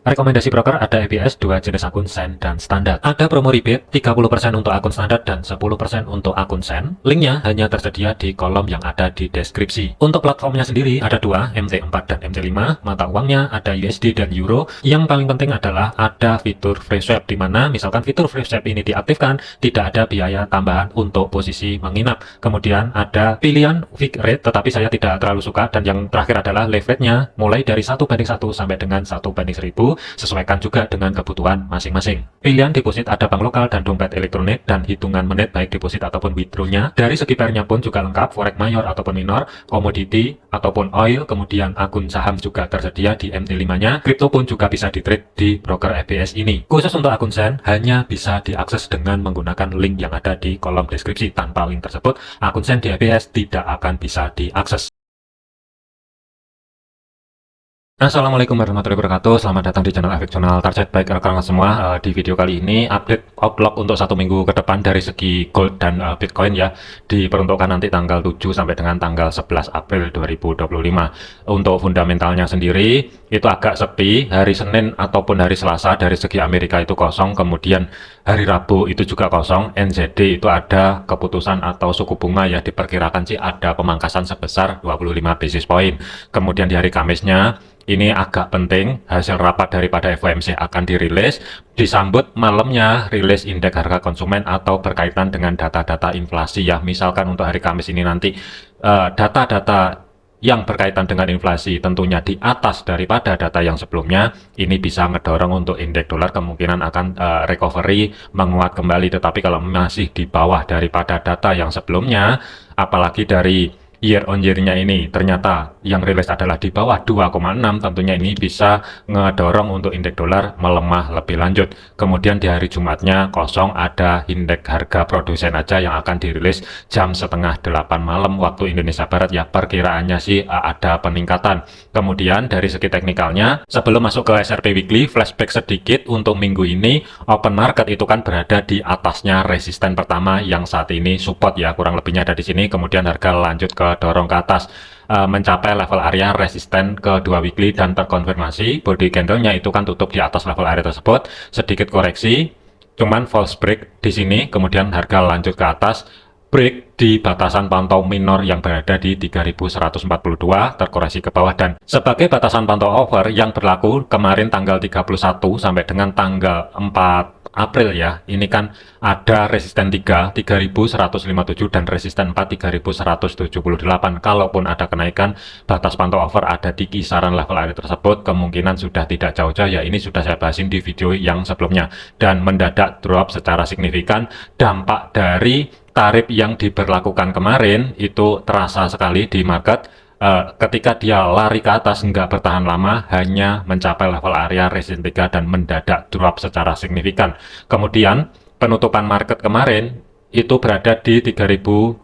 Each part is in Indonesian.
Rekomendasi broker ada ABS, dua jenis akun Sen dan standar. Ada promo rebate 30% untuk akun standar dan 10% untuk akun Sen. Linknya hanya tersedia di kolom yang ada di deskripsi. Untuk platformnya sendiri ada dua, MT4 dan MT5. Mata uangnya ada USD dan Euro. Yang paling penting adalah ada fitur free swap, di mana misalkan fitur free swap ini diaktifkan, tidak ada biaya tambahan untuk posisi menginap. Kemudian ada pilihan fixed rate, tetapi saya tidak terlalu suka. Dan yang terakhir adalah leverage-nya mulai dari 1:1 sampai dengan 1:1000. Sesuaikan juga dengan kebutuhan masing-masing. Pilihan deposit ada bank lokal dan dompet elektronik, dan hitungan menit baik deposit ataupun withdrawnya. Dari segi pairnya pun juga lengkap, forex mayor ataupun minor, komoditi ataupun oil, kemudian akun saham juga tersedia di MT5-nya. Kripto pun juga bisa di-trade di broker ABS ini. Khusus untuk akun Sen hanya bisa diakses dengan menggunakan link yang ada di kolom deskripsi. Tanpa link tersebut, akun Sen di ABS tidak akan bisa diakses. Assalamualaikum warahmatullahi wabarakatuh. Selamat datang di channel Efek Jurnal Target. Baik rekan-rekan semua, di video kali ini update outlook untuk 1 minggu ke depan dari segi gold dan Bitcoin ya, diperuntukkan nanti tanggal 7 sampai dengan tanggal 11 April 2025. Untuk fundamentalnya sendiri itu agak sepi. Hari Senin ataupun hari Selasa dari segi Amerika itu kosong, kemudian hari Rabu itu juga kosong. NZD itu ada keputusan atau suku bunga ya, diperkirakan sih ada pemangkasan sebesar 25 basis point. Kemudian di hari Kamisnya ini agak penting, hasil rapat daripada FOMC akan dirilis, disambut malamnya rilis indeks harga konsumen atau berkaitan dengan data-data inflasi ya. Misalkan untuk hari Kamis ini nanti data-data yang berkaitan dengan inflasi tentunya di atas daripada data yang sebelumnya, ini bisa ngedorong untuk indeks dolar kemungkinan akan recovery, menguat kembali. Tetapi kalau masih di bawah daripada data yang sebelumnya, apalagi dari year on year-nya ini ternyata yang rilis adalah di bawah 2,6, tentunya ini bisa ngedorong untuk indeks dolar melemah lebih lanjut. Kemudian di hari Jumatnya kosong, ada indeks harga produsen aja yang akan dirilis jam setengah 8 malam waktu Indonesia Barat ya, perkiraannya sih ada peningkatan. Kemudian dari segi teknikalnya, sebelum masuk ke SRP Weekly, flashback sedikit untuk minggu ini, open market itu kan berada di atasnya resisten pertama yang saat ini support ya, kurang lebihnya ada di sini. Kemudian harga lanjut ke dorong ke atas, mencapai level area resisten kedua weekly dan terkonfirmasi body candle-nya itu kan tutup di atas level area tersebut, sedikit koreksi, cuman false break di sini, kemudian harga lanjut ke atas, break di batasan pantau minor yang berada di 3142, terkoreksi ke bawah. Dan sebagai batasan pantau over yang berlaku kemarin tanggal 31 sampai dengan tanggal 4 April ya, ini kan ada resisten 3 3157 dan resisten 4 3178. Kalaupun ada kenaikan, batas pantau over ada di kisaran level area tersebut, kemungkinan sudah tidak jauh-jauh ya. Ini sudah saya bahasin di video yang sebelumnya. Dan mendadak drop secara signifikan, dampak dari tarif yang diberlakukan kemarin itu terasa sekali di market. Ketika dia lari ke atas nggak bertahan lama, hanya mencapai level area resisten 3 dan mendadak drop secara signifikan. Kemudian penutupan market kemarin itu berada di 3037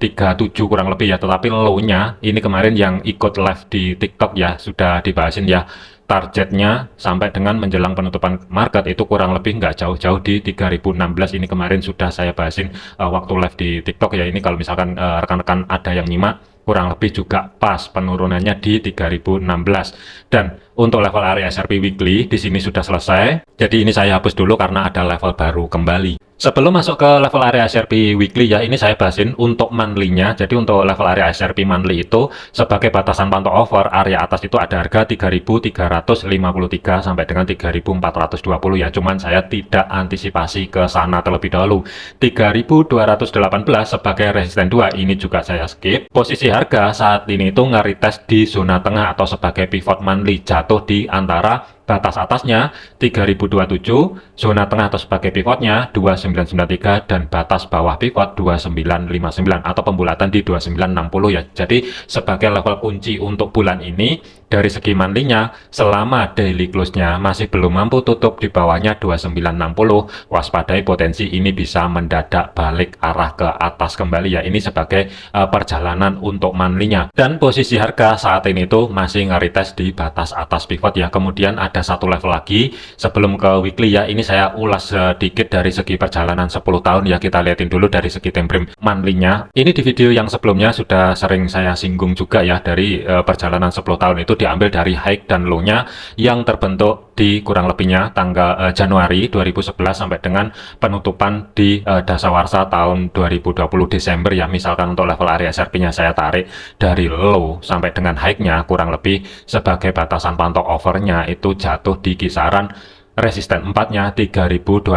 kurang lebih ya, tetapi low-nya ini kemarin yang ikut live di TikTok ya, sudah dibahasin ya, targetnya sampai dengan menjelang penutupan market itu kurang lebih nggak jauh-jauh di 3016. Ini kemarin sudah saya bahasin waktu live di TikTok ya. Ini kalau misalkan rekan-rekan ada yang nyimak, kurang lebih juga pas penurunannya di 3016. Dan untuk level area SRP weekly di sini sudah selesai. Jadi ini saya hapus dulu karena ada level baru kembali. Sebelum masuk ke level area SRP weekly ya, ini saya bahasin untuk monthly-nya. Jadi untuk level area SRP monthly itu sebagai batasan pantau over, area atas itu ada harga 3353 sampai dengan 3420 ya. Cuman saya tidak antisipasi ke sana terlebih dahulu. 3218 sebagai resisten 2 ini juga saya skip. Posisi harga saat ini itu nge-retest di zona tengah atau sebagai pivot monthly, jatuh di antara batas atasnya 3027, zona tengah atau sebagai pivotnya 2993, dan batas bawah pivot 2959 atau pembulatan di 2960 ya. Jadi sebagai level kunci untuk bulan ini dari segi monthly-nya, selama daily close-nya masih belum mampu tutup di bawahnya 2960, waspadai potensi ini bisa mendadak balik arah ke atas kembali ya. Ini sebagai perjalanan untuk monthly-nya. Dan posisi harga saat ini tuh masih nge-retest di batas atas pivot ya. Kemudian ada satu level lagi sebelum ke weekly ya. Ini saya ulas sedikit dari segi perjalanan 10 tahun ya. Kita lihatin dulu dari segi time frame monthly-nya. Ini di video yang sebelumnya sudah sering saya singgung juga ya, dari perjalanan 10 tahun itu diambil dari high dan low-nya yang terbentuk di kurang lebihnya tanggal Januari 2011 sampai dengan penutupan di dasawarsa tahun 2020 Desember ya. Misalkan untuk level area SRP-nya saya tarik dari low sampai dengan high-nya kurang lebih sebagai batasan pantau overnya itu jatuh di kisaran resisten 4-nya 3201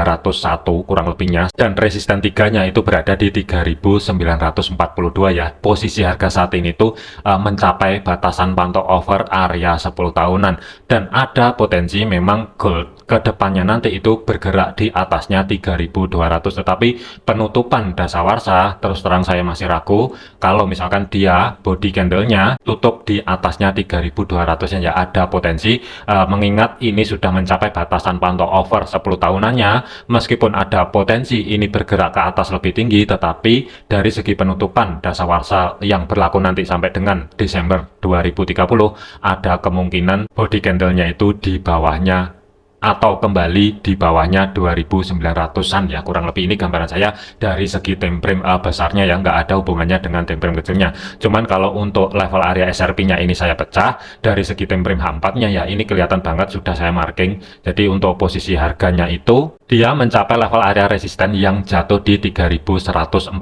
kurang lebihnya, dan resisten 3-nya itu berada di 3942 ya. Posisi harga saat ini tuh mencapai batasan pantau over area 10 tahunan, dan ada potensi memang gold ke depannya nanti itu bergerak di atasnya 3200, tetapi penutupan dasawarsa terus terang saya masih ragu kalau misalkan dia body candle-nya tutup di atasnya 3200 ya, ada potensi mengingat ini sudah mencapai batasan pantau over 10 tahunannya. Meskipun ada potensi ini bergerak ke atas lebih tinggi, tetapi dari segi penutupan dasawarsa yang berlaku nanti sampai dengan Desember 2030 ada kemungkinan body candle-nya itu di bawahnya atau kembali di bawahnya 2900-an ya, kurang lebih ini gambaran saya dari segi time frame besarnya ya, nggak ada hubungannya dengan time frame kecilnya. Cuman kalau untuk level area SRP-nya ini saya pecah dari segi time frame H4-nya ya, ini kelihatan banget sudah saya marking. Jadi untuk posisi harganya itu dia mencapai level area resisten yang jatuh di 3146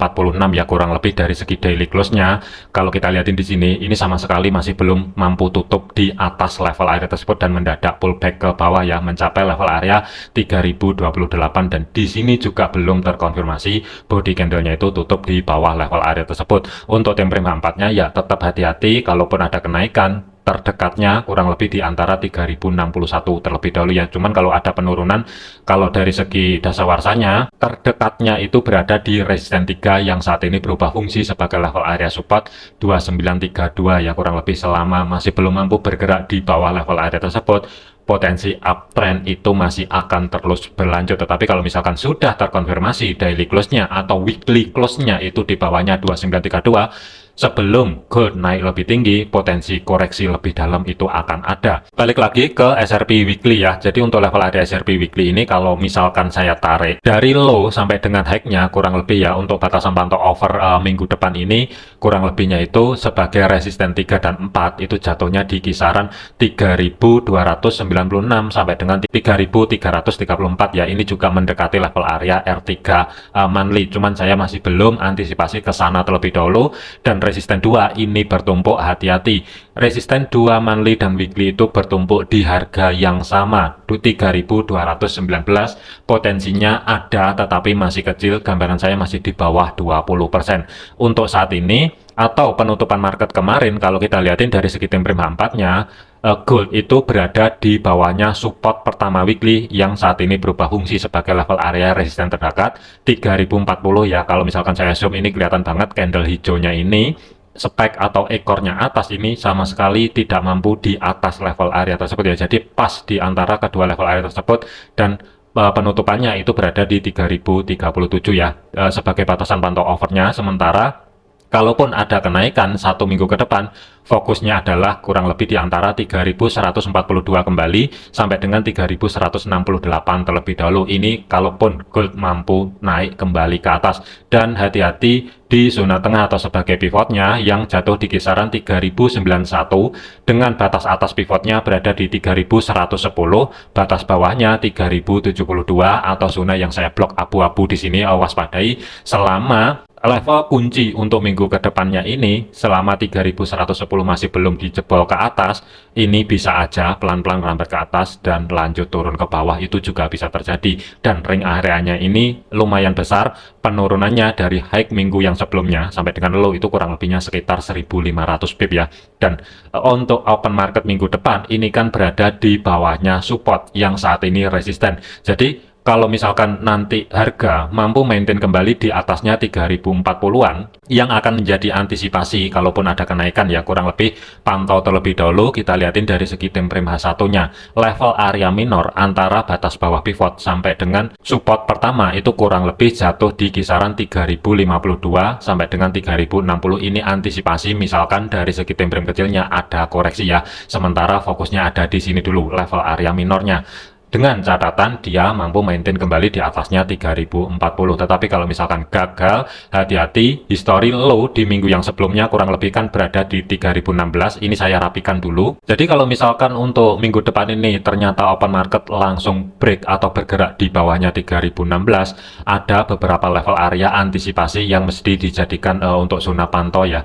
ya, kurang lebih dari segi daily close-nya. Kalau kita lihatin di sini, ini sama sekali masih belum mampu tutup di atas level area tersebut dan mendadak pullback ke bawah ya, mencapai level area 3028, dan di sini juga belum terkonfirmasi body candle-nya itu tutup di bawah level area tersebut. Untuk time frame H4-nya ya tetap hati-hati, kalaupun ada kenaikan terdekatnya kurang lebih di antara 3061 terlebih dahulu ya. Cuman kalau ada penurunan, kalau dari segi dasawarsanya terdekatnya itu berada di resisten 3 yang saat ini berubah fungsi sebagai level area support 2932 ya, kurang lebih selama masih belum mampu bergerak di bawah level area tersebut, potensi uptrend itu masih akan terus berlanjut. Tetapi kalau misalkan sudah terkonfirmasi daily close-nya atau weekly close-nya itu di bawahnya 2932, sebelum gold naik lebih tinggi, potensi koreksi lebih dalam itu akan ada. Balik lagi ke SRP weekly ya. Jadi untuk level area SRP weekly ini kalau misalkan saya tarik dari low sampai dengan high-nya kurang lebih ya, untuk batasan pantau over minggu depan ini kurang lebihnya itu sebagai resisten 3 dan 4 itu jatuhnya di kisaran 3296 sampai dengan 3334 ya. Ini juga mendekati level area R3 monthly. Cuman saya masih belum antisipasi ke sana terlebih dahulu, dan resisten 2 ini bertumpuk, hati-hati. Resisten 2 monthly dan weekly itu bertumpuk di harga yang sama 3219, potensinya ada tetapi masih kecil, gambaran saya masih di bawah 20%. Untuk saat ini atau penutupan market kemarin, kalau kita lihatin dari segi time frame H4-nya, gold itu berada di bawahnya support pertama weekly yang saat ini berubah fungsi sebagai level area resisten terdekat 3040 ya. Kalau misalkan saya zoom, ini kelihatan banget candle hijaunya ini, spek atau ekornya atas ini sama sekali tidak mampu di atas level area tersebut ya. Jadi pas di antara kedua level area tersebut, dan penutupannya itu berada di 3037 ya sebagai batasan pantau overnya. Sementara kalaupun ada kenaikan satu minggu ke depan, fokusnya adalah kurang lebih di antara 3142 kembali sampai dengan 3168 terlebih dahulu. Ini kalaupun gold mampu naik kembali ke atas, dan hati-hati di zona tengah atau sebagai pivotnya yang jatuh di kisaran 3091 dengan batas atas pivotnya berada di 3110, batas bawahnya 3072 atau zona yang saya blok abu-abu di sini. Awas padai, selama level kunci untuk minggu ke depannya ini selama 3110 masih belum dijebol ke atas, ini bisa aja pelan-pelan merambat ke atas dan lanjut turun ke bawah, itu juga bisa terjadi. Dan ring areanya ini lumayan besar, penurunannya dari high minggu yang sebelumnya sampai dengan low itu kurang lebihnya sekitar 1500 pip ya. Dan untuk open market minggu depan ini kan berada di bawahnya support yang saat ini resisten. Jadi kalau misalkan nanti harga mampu maintain kembali di atasnya 3040-an, yang akan menjadi antisipasi kalaupun ada kenaikan ya, kurang lebih pantau terlebih dahulu. Kita lihatin dari segi time frame H1-nya, level area minor antara batas bawah pivot sampai dengan support pertama itu kurang lebih jatuh di kisaran 3052 sampai dengan 3060. Ini antisipasi misalkan dari segi time frame kecilnya ada koreksi ya. Sementara fokusnya ada di sini dulu, level area minornya. dengan catatan dia mampu maintain kembali di atasnya 3040. Tetapi kalau misalkan gagal, hati-hati, history low di minggu yang sebelumnya kurang lebih kan berada di 3016. Ini saya rapikan dulu. Jadi kalau misalkan untuk minggu depan ini ternyata open market langsung break atau bergerak di bawahnya 3016, ada beberapa level area antisipasi yang mesti dijadikan untuk zona pantau ya.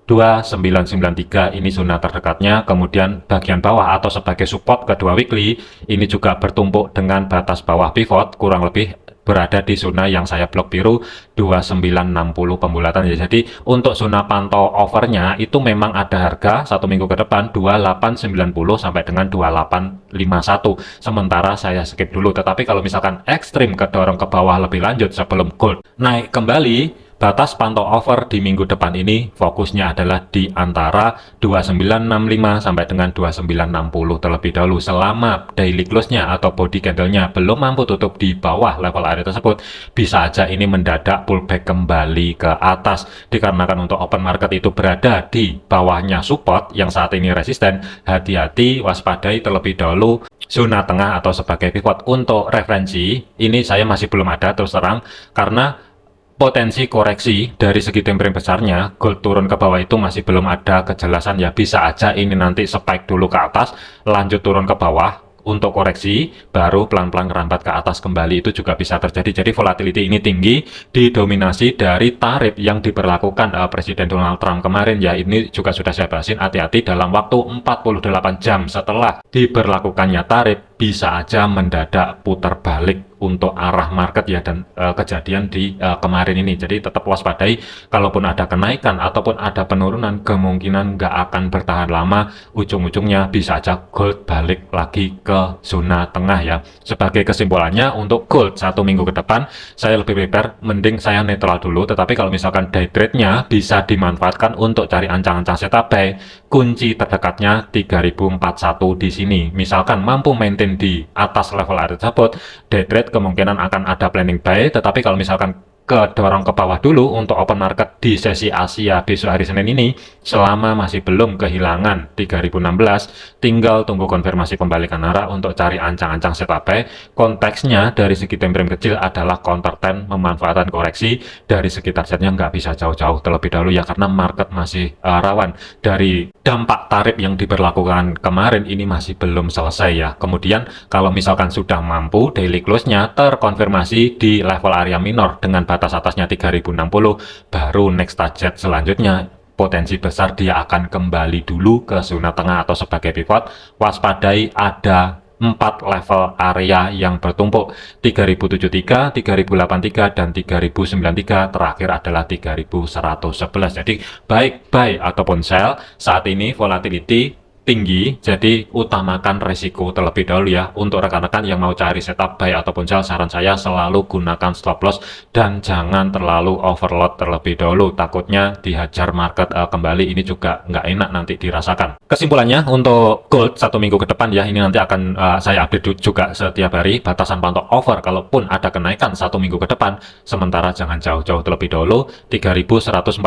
2993 ini zona terdekatnya, kemudian bagian bawah atau sebagai support kedua weekly ini juga bertumpuk dengan batas bawah pivot kurang lebih berada di zona yang saya blok biru 2960 pembulatan ya. Jadi untuk zona pantau overnya itu memang ada harga satu minggu ke depan 2890 sampai dengan 2851, sementara saya skip dulu. Tetapi kalau misalkan ekstrim kedorong ke bawah lebih lanjut sebelum gold naik kembali, batas pantau over di minggu depan ini fokusnya adalah di antara 2965 sampai dengan 2960 terlebih dahulu. Selama daily close-nya atau body candle-nya belum mampu tutup di bawah level area tersebut, bisa aja ini mendadak pullback kembali ke atas. Dikarenakan untuk open market itu berada di bawahnya support yang saat ini resisten, hati-hati, waspadai terlebih dahulu zona tengah atau sebagai pivot. Untuk referensi, ini saya masih belum ada terus terang, karena potensi koreksi dari segi time frame besarnya gold turun ke bawah itu masih belum ada kejelasan ya. Bisa aja ini nanti spike dulu ke atas, lanjut turun ke bawah untuk koreksi, baru pelan-pelan merambat ke atas kembali, itu juga bisa terjadi. Jadi volatility ini tinggi, didominasi dari tarif yang diberlakukan Presiden Donald Trump kemarin ya. Ini juga sudah saya bahasin, hati-hati dalam waktu 48 jam setelah diberlakukannya tarif, bisa aja mendadak putar balik untuk arah market ya, dan kejadian di kemarin ini. Jadi tetap waspadai, kalaupun ada kenaikan ataupun ada penurunan kemungkinan nggak akan bertahan lama, ujung-ujungnya bisa aja gold balik lagi ke zona tengah ya. Sebagai kesimpulannya untuk gold satu minggu ke depan, saya lebih prepare mending saya netral dulu. Tetapi kalau misalkan day trade-nya bisa dimanfaatkan untuk cari ancang-ancang setup buy, kunci terdekatnya 3041 di sini. Misalkan mampu maintain di atas level area tersebut, day trade kemungkinan akan ada planning buy. Tetapi kalau misalkan kedorong ke bawah dulu untuk open market di sesi Asia besok hari Senin ini, selama masih belum kehilangan 3016, tinggal tunggu konfirmasi pembalikan arah untuk cari ancang-ancang setup buy. Konteksnya dari segi time frame kecil adalah counter trend, memanfaatkan koreksi. Dari segi targetnya nggak bisa jauh-jauh terlebih dahulu ya, karena market masih rawan dari dampak tarif yang diberlakukan kemarin ini masih belum selesai ya. Kemudian kalau misalkan sudah mampu daily close-nya terkonfirmasi di level area minor dengan batas atasnya 3060, baru next target selanjutnya potensi besar dia akan kembali dulu ke zona tengah atau sebagai pivot. Waspadai ada 4 level area yang bertumpuk, 3073, 3083, dan 3093, terakhir adalah 3111. Jadi baik buy ataupun sell, saat ini volatility tinggi, jadi utamakan resiko terlebih dahulu ya. Untuk rekan-rekan yang mau cari setup buy ataupun sell, saran saya selalu gunakan stop loss dan jangan terlalu overload terlebih dahulu, takutnya dihajar market kembali, ini juga nggak enak nanti dirasakan. Kesimpulannya untuk gold satu minggu ke depan ya, ini nanti akan saya update juga setiap hari batasan pantau over kalaupun ada kenaikan satu minggu ke depan. Sementara jangan jauh-jauh terlebih dahulu, 3143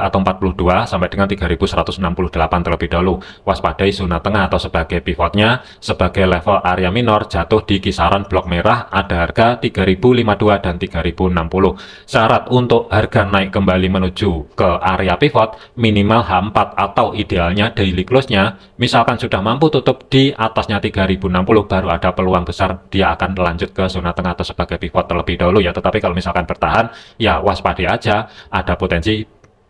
atau 42 sampai dengan 3168 terlebih dahulu. Waspadai zona tengah atau sebagai pivotnya, sebagai level area minor jatuh di kisaran blok merah, ada harga 3052 dan 3060. Syarat untuk harga naik kembali menuju ke area pivot, minimal H4 atau idealnya daily close-nya misalkan sudah mampu tutup di atasnya 3060, baru ada peluang besar dia akan lanjut ke zona tengah atau sebagai pivot terlebih dahulu ya. Tetapi kalau misalkan bertahan ya waspadai aja, ada potensi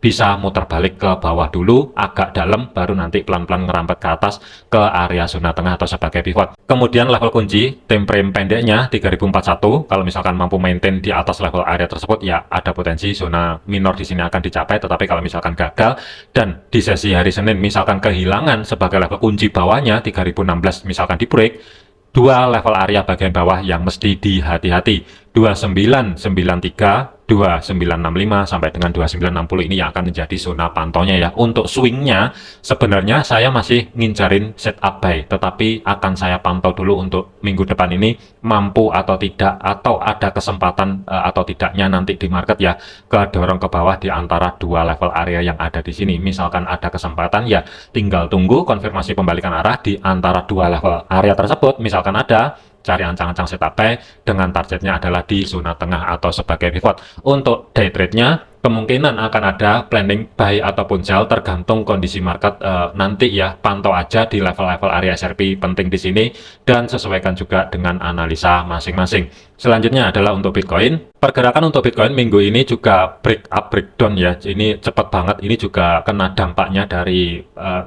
bisa muter balik ke bawah dulu agak dalam, baru nanti pelan-pelan ngerambat ke atas ke area zona tengah atau sebagai pivot. Kemudian level kunci time frame pendeknya 3041, kalau misalkan mampu maintain di atas level area tersebut ya ada potensi zona minor di sini akan dicapai. Tetapi kalau misalkan gagal dan di sesi hari Senin misalkan kehilangan sebagai level kunci bawahnya 3016 misalkan di break, dua level area bagian bawah yang mesti dihati-hati, 2993, 2965 sampai dengan 2960, ini yang akan menjadi zona pantaunya ya. Untuk swingnya sebenarnya saya masih ngincarin setup buy, tetapi akan saya pantau dulu untuk minggu depan ini mampu atau tidak, atau ada kesempatan atau tidaknya nanti di market ya kedorong ke bawah di antara dua level area yang ada di sini. Misalkan ada kesempatan ya tinggal tunggu konfirmasi pembalikan arah di antara dua level area tersebut. Misalkan ada, cari ancang-ancang setup buy dengan targetnya adalah di zona tengah atau sebagai pivot. Untuk day trade-nya kemungkinan akan ada planning buy ataupun sell tergantung kondisi market nanti ya. Pantau aja di level-level area SRP penting di sini dan sesuaikan juga dengan analisa masing-masing. Selanjutnya adalah untuk Bitcoin. Pergerakan untuk Bitcoin minggu ini juga break up breakdown ya. Ini cepat banget. Ini juga kena dampaknya dari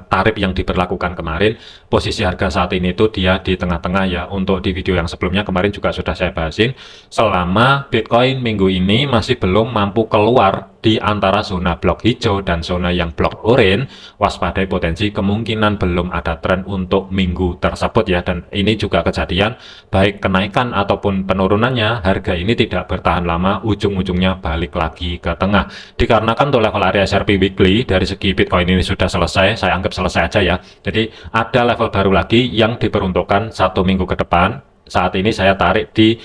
tarif yang diberlakukan kemarin. Posisi harga saat ini itu dia di tengah-tengah ya. Untuk di video yang sebelumnya kemarin juga sudah saya bahasin. Selama Bitcoin minggu ini masih belum mampu keluar di antara zona blok hijau dan zona yang blok oranye, waspadai potensi kemungkinan belum ada tren untuk minggu tersebut ya. Dan ini juga kejadian baik kenaikan ataupun penurunannya, harga ini tidak bertahan lama, ujung-ujungnya balik lagi ke tengah. Dikarenakan untuk level area SRP weekly dari segi Bitcoin ini sudah selesai, saya anggap selesai aja ya. Jadi ada level baru lagi yang diperuntukkan 1 minggu ke depan. Saat ini saya tarik di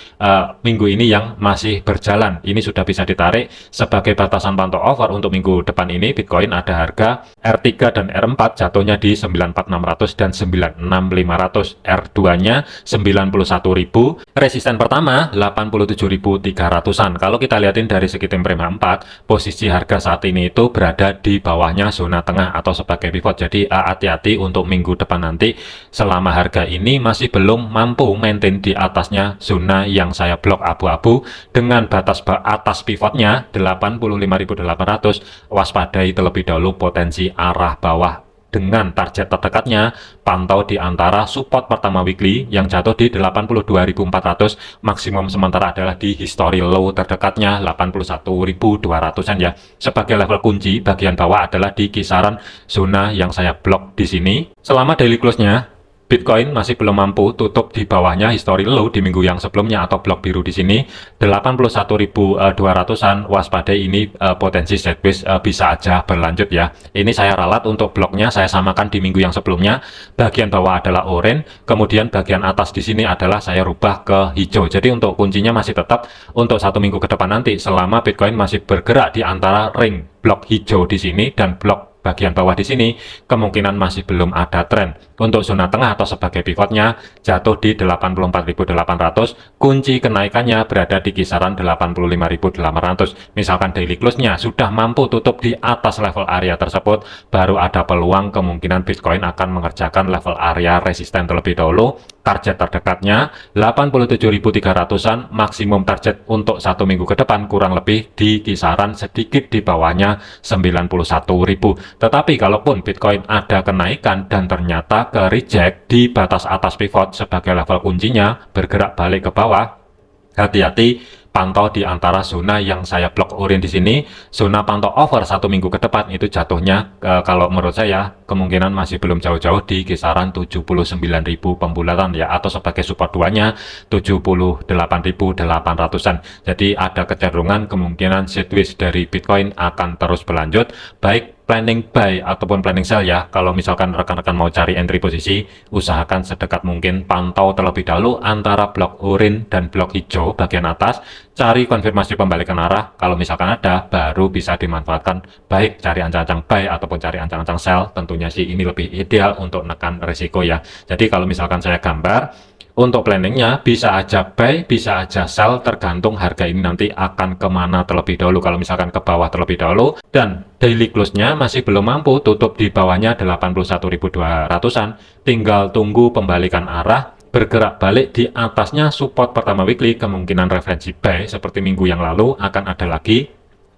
minggu ini yang masih berjalan. Ini sudah bisa ditarik sebagai batasan pantau over untuk minggu depan ini. Bitcoin ada harga R3 dan R4 jatuhnya di 94600 dan 96500. R2-nya 91.000. Resisten pertama 87.300-an. Kalau kita lihatin dari segi time frame 4, posisi harga saat ini itu berada di bawahnya zona tengah atau sebagai pivot. Jadi hati-hati untuk minggu depan nanti selama harga ini masih belum mampu maintain di atasnya zona yang saya blok abu-abu dengan batas atas pivotnya 85.800. Waspadai terlebih dahulu potensi arah bawah dengan target terdekatnya pantau di antara support pertama weekly yang jatuh di 82.400, maksimum sementara adalah di history low terdekatnya 81.200-an ya. Sebagai level kunci bagian bawah adalah di kisaran zona yang saya blok di sini. Selama daily close-nya Bitcoin masih belum mampu tutup di bawahnya history low di minggu yang sebelumnya atau blok biru di sini 81.200-an. Waspadai ini potensi sideways bisa aja berlanjut ya. Ini saya ralat untuk bloknya, saya samakan di minggu yang sebelumnya. Bagian bawah adalah oranye, kemudian bagian atas di sini adalah saya rubah ke hijau. Jadi untuk kuncinya masih tetap untuk 1 minggu ke depan nanti selama Bitcoin masih bergerak di antara ring blok hijau di sini dan blok bagian bawah di sini, kemungkinan masih belum ada tren. Untuk zona tengah atau sebagai pivotnya jatuh di 84.800, kunci kenaikannya berada di kisaran 85.800. Misalkan daily close-nya sudah mampu tutup di atas level area tersebut, baru ada peluang kemungkinan Bitcoin akan mengerjakan level area resisten terlebih dahulu. Target terdekatnya 87.300-an, maksimum target untuk 1 minggu ke depan kurang lebih di kisaran sedikit di bawahnya 91.000. Tetapi kalaupun Bitcoin ada kenaikan dan ternyata ke reject di batas atas pivot sebagai level kuncinya bergerak balik ke bawah, hati-hati pantau di antara zona yang saya blok oranye di sini. Zona pantau over 1 minggu ke depan itu jatuhnya kalau menurut saya kemungkinan masih belum jauh-jauh di kisaran 79.000 pembulatan ya, atau sebagai support 2-nya 78.800-an. Jadi ada kecenderungan kemungkinan sideways dari Bitcoin akan terus berlanjut, baik planning buy ataupun planning sell ya. Kalau misalkan rekan-rekan mau cari entry posisi, usahakan sedekat mungkin pantau terlebih dahulu antara blok oranye dan blok hijau bagian atas, cari konfirmasi pembalikan arah. Kalau misalkan ada, baru bisa dimanfaatkan, baik cari ancang-ancang buy ataupun cari ancang-ancang sell. Tentunya sih ini lebih ideal untuk menekan resiko ya. Jadi kalau misalkan saya gambar untuk planningnya, bisa aja buy, bisa aja sell, tergantung harga ini nanti akan kemana terlebih dahulu. Kalau misalkan ke bawah terlebih dahulu dan daily close-nya masih belum mampu tutup di bawahnya 81.200-an, tinggal tunggu pembalikan arah, bergerak balik di atasnya support pertama weekly, kemungkinan referensi buy seperti minggu yang lalu akan ada lagi.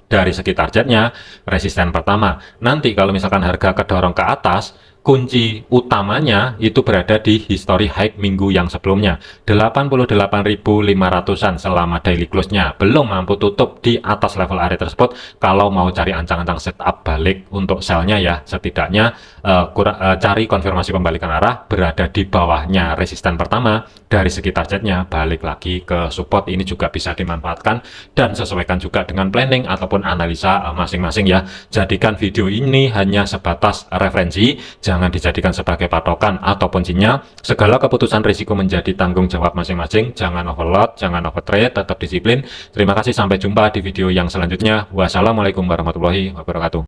Dari segi targetnya, resisten pertama. Nanti kalau misalkan harga kedorong ke atas, kunci utamanya itu berada di history high minggu yang sebelumnya 88.500-an selama daily close-nya belum mampu tutup di atas level area tersebut. Kalau mau cari ancang-ancang setup balik untuk sell-nya ya, setidaknya cari konfirmasi pembalikan arah berada di bawahnya resisten pertama. Dari segi targetnya balik lagi ke support, ini juga bisa dimanfaatkan dan sesuaikan juga dengan planning ataupun analisa masing-masing ya. Jadikan video ini hanya sebatas referensi, jangan dijadikan sebagai patokan ataupun sinyal. Segala keputusan risiko menjadi tanggung jawab masing-masing. Jangan overload, jangan overtrade, tetap disiplin. Terima kasih, sampai jumpa di video yang selanjutnya. Wassalamualaikum warahmatullahi wabarakatuh.